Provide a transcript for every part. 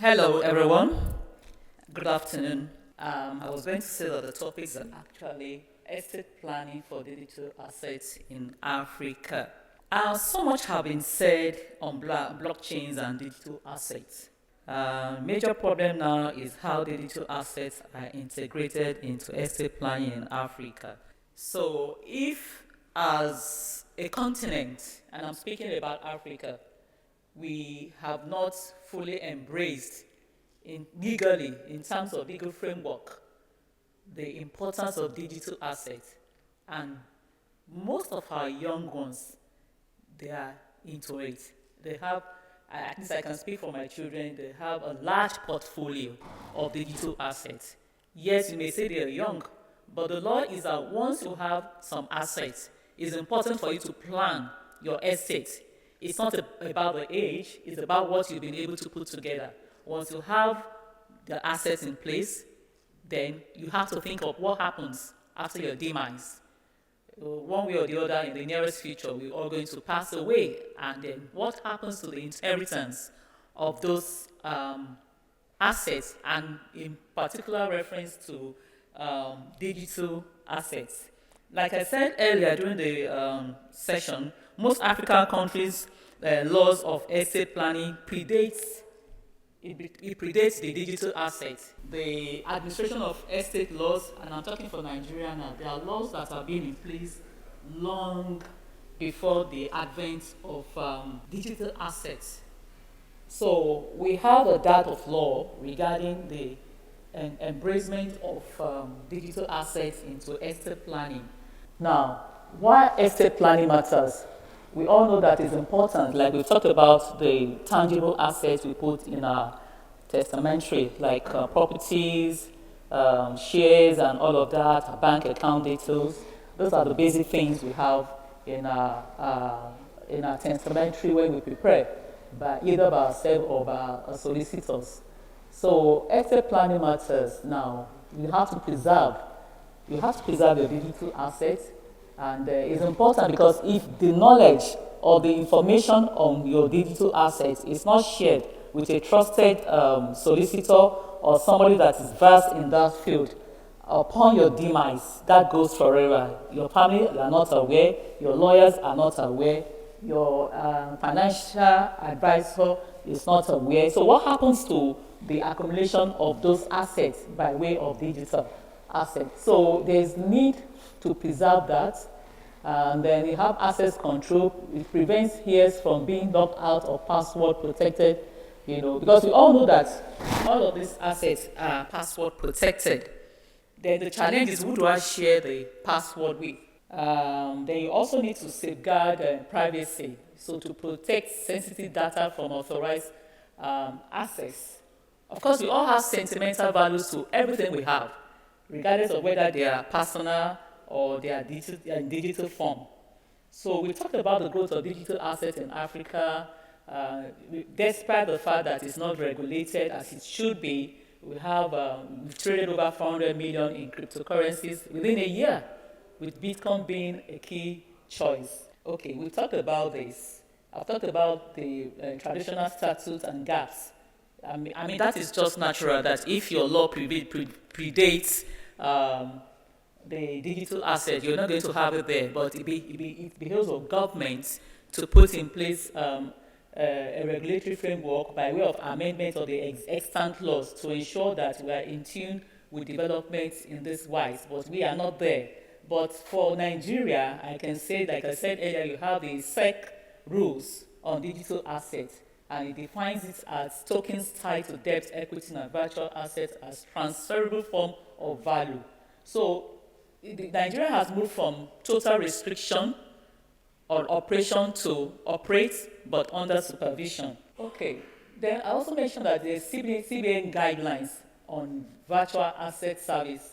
Hello, everyone. Good afternoon. I was going to say that the topics are actually estate planning for digital assets in Africa. So much have been said on blockchains and digital assets. Major problem now is how digital assets are integrated into estate planning in Africa. So, if as a continent, and I'm speaking about Africa, we have not fully embraced legally, in terms of legal framework, the importance of digital assets. And most of our young ones, they are into it. They have, at least I can speak for my children, they have a large portfolio of digital assets. Yes, you may say they are young, but the law is that once you have some assets, it's important for you to plan your estate. It's not about the age, it's about what you've been able to put together. Once you have the assets in place, then you have to think of what happens after your demise. One way or the other, in the nearest future, we're all going to pass away. And then what happens to the inheritance of those assets, and in particular reference to digital assets? Like I said earlier during the session, most African countries' laws of estate planning predates the digital assets. The administration of estate laws, and I'm talking for Nigeria now, there are laws that have been in place long before the advent of digital assets. So we have a dearth of law regarding the embracement of digital assets into estate planning. Now, why estate planning matters? We all know that it's important. Like we talked about the tangible assets we put in our testamentary, like properties, shares, and all of that, our bank account details. Those are the basic things we have in our testamentary when we prepare, either by ourselves or by our solicitors. So estate planning matters. Now, you have to preserve your digital assets, and it's important because if the knowledge or the information on your digital assets is not shared with a trusted solicitor or somebody that is versed in that field, upon your demise, that goes forever. Your family are not aware, your lawyers are not aware, your financial advisor is not aware. So what happens to the accumulation of those assets by way of digital assets? So there's need to preserve that. And then you have access control. It prevents heirs from being locked out or password protected, because we all know that all of these assets are password protected. Then the challenge is, who do I share the password with? Then you also need to safeguard privacy, so to protect sensitive data from authorized access. Of course, we all have sentimental values to everything we have, regardless of whether they are personal or they are in digital form. So we talked about the growth of digital assets in Africa. Despite the fact that it's not regulated as it should be, we've traded over 400 million in cryptocurrencies within a year, with Bitcoin being a key choice. Okay, we talked about this. I've talked about the traditional statutes and gaps. I mean that is just natural that if your law predates the digital asset, you're not going to have it there, but it behoves of governments to put in place a regulatory framework by way of amendment of the extant laws to ensure that we are in tune with developments in this wise, but we are not there. But for Nigeria, I can say, like I said earlier, you have the SEC rules on digital assets, and it defines it as tokens tied to debt, equity, and virtual assets as transferable form of value. So Nigeria has moved from total restriction on operation to operate but under supervision. Okay, then I also mentioned that the CBN guidelines on virtual asset service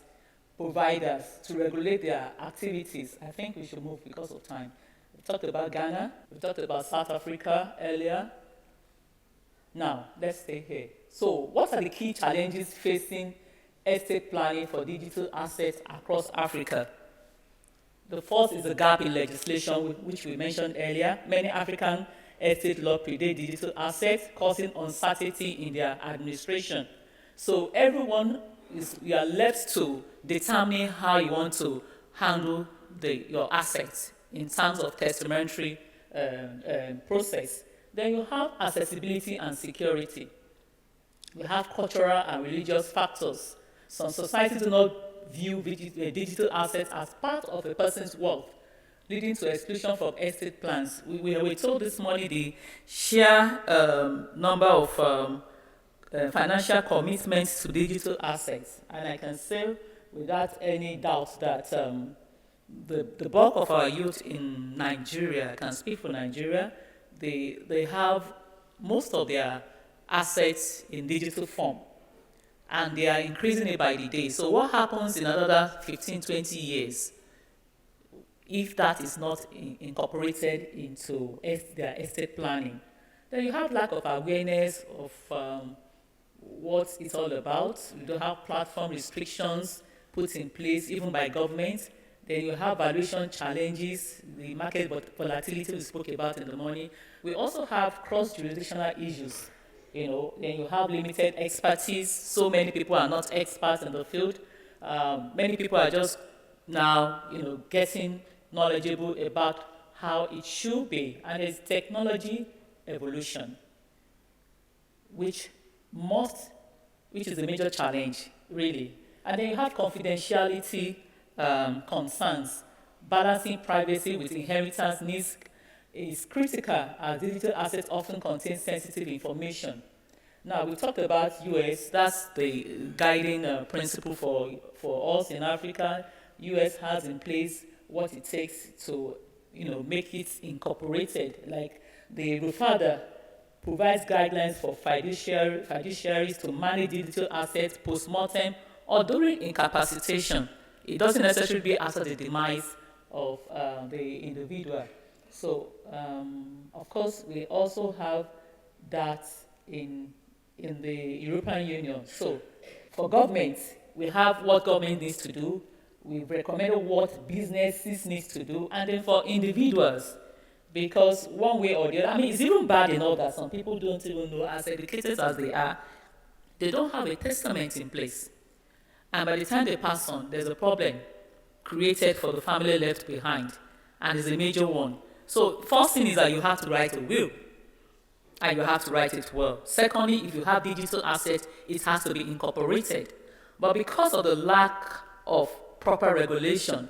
providers to regulate their activities. I think we should move because of time. We talked about Ghana, we talked about South Africa earlier. Now, let's stay here. So, what are the key challenges facing estate planning for digital assets across Africa? The first is the gap in legislation, which we mentioned earlier. Many African estate law predate digital assets, causing uncertainty in their administration. So everyone you are left to determine how you want to handle your assets in terms of testamentary process. Then you have accessibility and security. We have cultural and religious factors. Some societies do not view digital assets as part of a person's wealth, leading to exclusion from estate plans. We were told this morning the sheer number of financial commitments to digital assets. And I can say without any doubt that the bulk of our youth in Nigeria, I can speak for Nigeria, they have most of their assets in digital form, and they are increasing it by the day. So what happens in another 15, 20 years if that is not incorporated into their estate planning? Then you have lack of awareness of what it's all about. You don't have platform restrictions put in place even by government. Then you have valuation challenges, the market volatility we spoke about in the morning. We also have cross-jurisdictional issues. Then you have limited expertise. So many people are not experts in the field. Many people are just now, getting knowledgeable about how it should be. And there's technology evolution, which is a major challenge, really. And then you have confidentiality concerns. Balancing privacy with inheritance needs is critical, as digital assets often contain sensitive information. Now, we talked about US. That's the guiding principle for us in Africa. US has in place what it takes to make it incorporated. Like the RUFADA provides guidelines for fiduciaries to manage digital assets post-mortem or during incapacitation. It doesn't necessarily be after the demise of the individual. So, of course, we also have that in the European Union. So, for government, we have what government needs to do. We've recommended what businesses need to do. And then for individuals, because one way or the other, it's even bad enough that some people don't even know, as educated as they are, they don't have a testament in place. And by the time they pass on, there's a problem created for the family left behind, and it's a major one. So first thing is that you have to write a will, and you have to write it well. Secondly, if you have digital assets, it has to be incorporated. But because of the lack of proper regulation,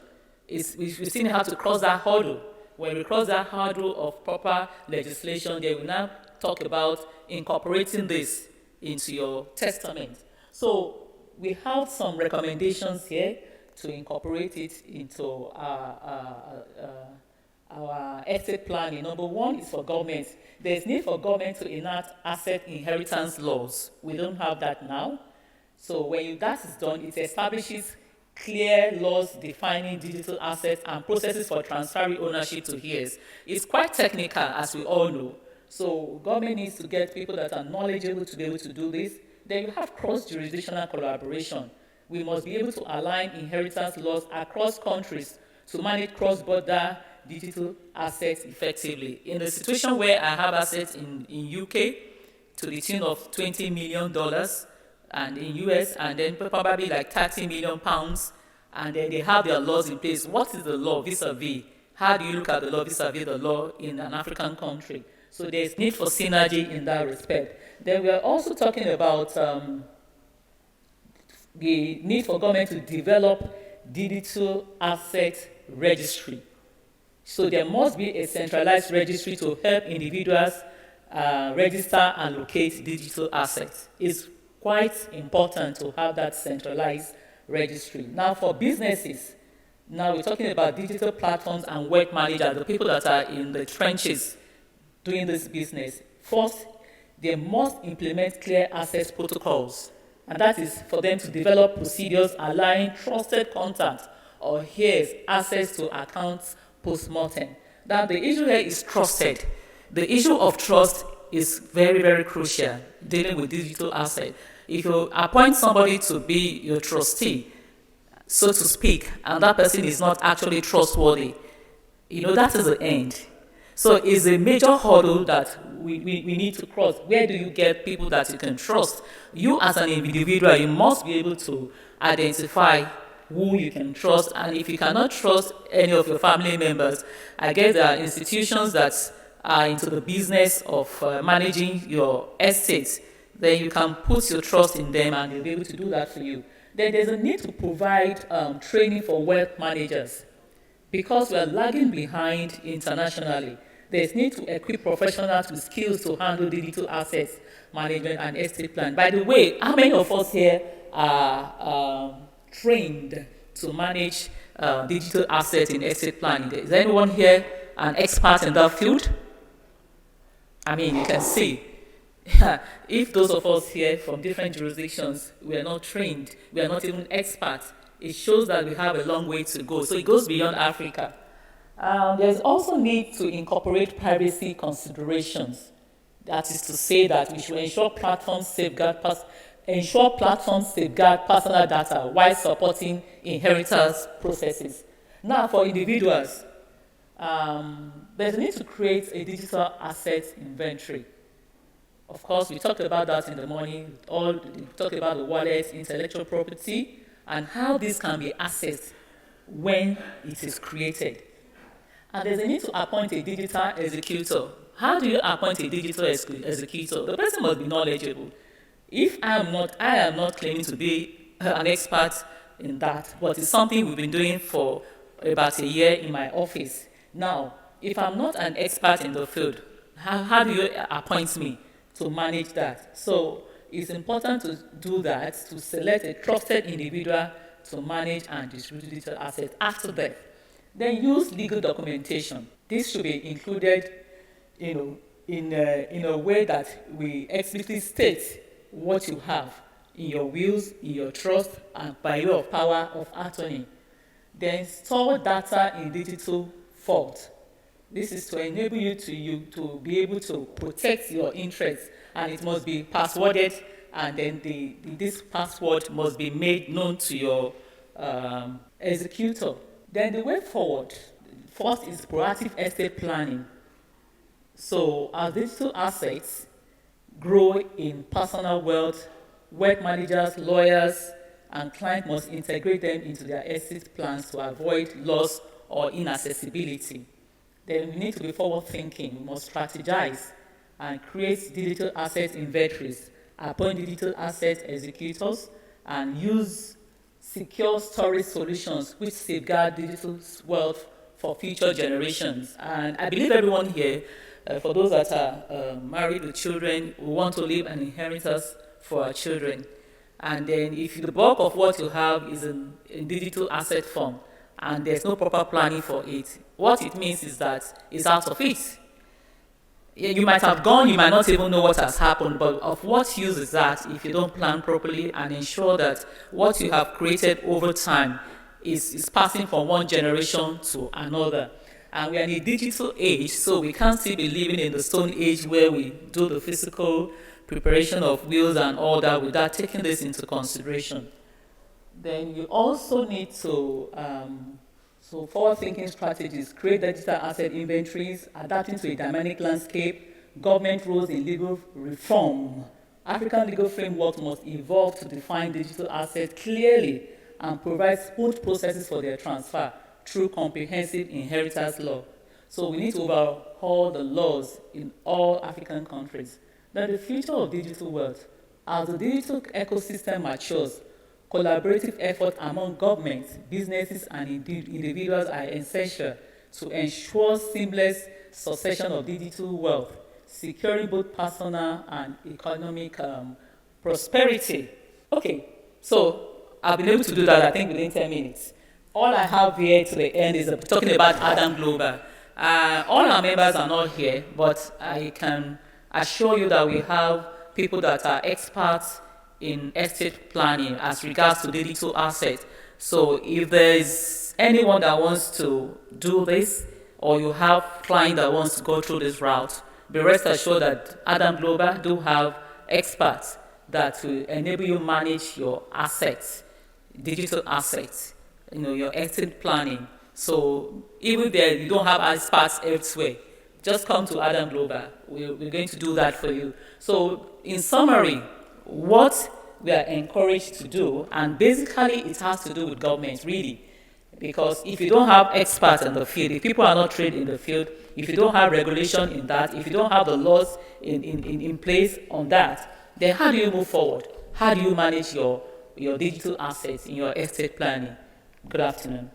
we still have to cross that hurdle. When we cross that hurdle of proper legislation, they will now talk about incorporating this into your testament. So we have some recommendations here to incorporate it into our estate planning. Number one is for government. There's need for government to enact asset inheritance laws. We don't have that now. So when that is done, it establishes clear laws defining digital assets and processes for transferring ownership to heirs. It's quite technical, as we all know. So government needs to get people that are knowledgeable to be able to do this. Then you have cross-jurisdictional collaboration. We must be able to align inheritance laws across countries to manage cross-border digital assets effectively. In the situation where I have assets in UK to the tune of $20 million, and in US, and then probably like 30 million pounds, and then they have their laws in place. What is the law vis-a-vis? How do you look at the law vis-a-vis the law in an African country? So there's need for synergy in that respect. Then we are also talking about the need for government to develop digital asset registry. So there must be a centralized registry to help individuals register and locate digital assets. It's quite important to have that centralized registry. Now for businesses, now we're talking about digital platforms and work managers, the people that are in the trenches doing this business. First, they must implement clear access protocols, and that is for them to develop procedures allowing trusted contact or heirs access to accounts post-mortem. Now the issue here is trusted. The issue of trust is very, very crucial dealing with digital assets. If you appoint somebody to be your trustee, so to speak, and that person is not actually trustworthy, that is the end. So it's a major hurdle that we need to cross. Where do you get people that you can trust? You as an individual, you must be able to identify who you can trust. And if you cannot trust any of your family members, I guess there are institutions that are into the business of managing your estate, then you can put your trust in them and they'll be able to do that for you. Then there's a need to provide training for wealth managers. Because we are lagging behind internationally, there's need to equip professionals with skills to handle digital assets management and estate plan. By the way, how many of us here are trained to manage digital assets in estate planning? Is anyone here an expert in that field? I mean, you can see. If those of us here from different jurisdictions, we are not trained, we are not even experts, it shows that we have a long way to go. So it goes beyond Africa. There's also need to incorporate privacy considerations. That is to say that we should ensure platforms safeguard personal data while supporting inheritance processes. Now, for individuals, there's a need to create a digital assets inventory. Of course, we talked about that in the morning. We talked about the wallet, intellectual property, and how this can be accessed when it is created. And there's a need to appoint a digital executor. How do you appoint a digital executor? The person must be knowledgeable. If I am not claiming to be an expert in that, but it's something we've been doing for about a year in my office. Now, if I'm not an expert in the field, how do you appoint me to manage that? So it's important to do that, to select a trusted individual to manage and distribute digital assets after death. Then use legal documentation. This should be included, in a way that we explicitly state what you have in your wills, in your trust, and by way of power of attorney. Then store data in digital vault. This is to enable you to be able to protect your interests, and it must be passworded, and then this password must be made known to your executor. Then the way forward, first is proactive estate planning. So as digital assets grow in personal wealth managers, lawyers, and clients must integrate them into their estate plans to avoid loss or inaccessibility. Then we need to be forward thinking. We must strategize and create digital asset inventories, appoint digital asset executors, and use secure storage solutions which safeguard digital wealth for future generations. And I believe everyone here, for those that are married with children, we want to leave an inheritance for our children. And then if the bulk of what you have is in digital asset form and there's no proper planning for it, what it means is that it's out of it. You might have gone, you might not even know what has happened, but of what use is that if you don't plan properly and ensure that what you have created over time is passing from one generation to another. And we are in a digital age, so we can't still be living in the stone age where we do the physical preparation of wills and all that without taking this into consideration. Then you also need to so forward-thinking strategies, create digital asset inventories, adapting to a dynamic landscape, government rules in legal reform. African legal frameworks must evolve to define digital assets clearly and provide smooth processes for their transfer through comprehensive inheritance law. So we need to overhaul the laws in all African countries. Now, the future of digital wealth. As the digital ecosystem matures, collaborative efforts among governments, businesses, and individuals are essential to ensure seamless succession of digital wealth, securing both personal and economic prosperity. Okay, so I've been able to do that, I think, within 10 minutes. All I have here to the end is talking about Adam Global. All our members are not here, but I can assure you that we have people that are experts in estate planning as regards to digital assets. So if there is anyone that wants to do this, or you have client that wants to go through this route, be rest assured that Adam Global do have experts that will enable you manage your assets, digital assets, your estate planning. So even there, you don't have experts elsewhere. just come to Adam Global. We're going to do that for you. So in summary, what we are encouraged to do, and basically it has to do with government, really. Because if you don't have experts in the field, if people are not trained in the field, if you don't have regulation in that, if you don't have the laws in place on that, then how do you move forward? How do you manage your digital assets in your estate planning? Good afternoon.